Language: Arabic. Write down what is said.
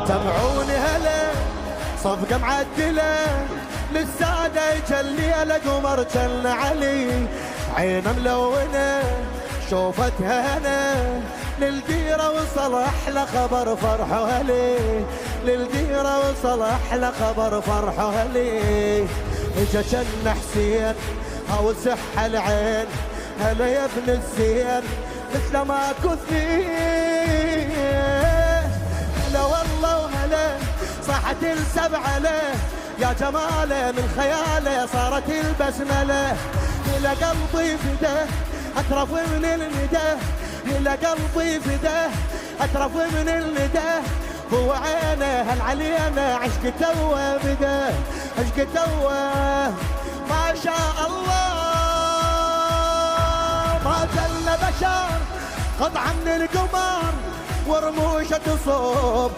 سمعوني هلا صفقة معدلة للسادة يجلي القمر جل علي، عينه ملونة شوفتها هنا للديرة وصل أحلى خبر فرحه هلي، للديرة وصل أحلى خبر فرحه هلي. إجا جن حسين أو سح العين هلا يا ابن الزين مثل ما كثير، هلا والله وهلا صاحت السبعة له يا جماله من خياله صارت البسملة، إلى قلبي فداه أترف من الندى، إلى قلبي فداه أترف من الندى، هو عينه هل علينا عشق توه بدا، عشق توه ما شاء الله ما زل بشر قطعة من القمر ورموشه تصوب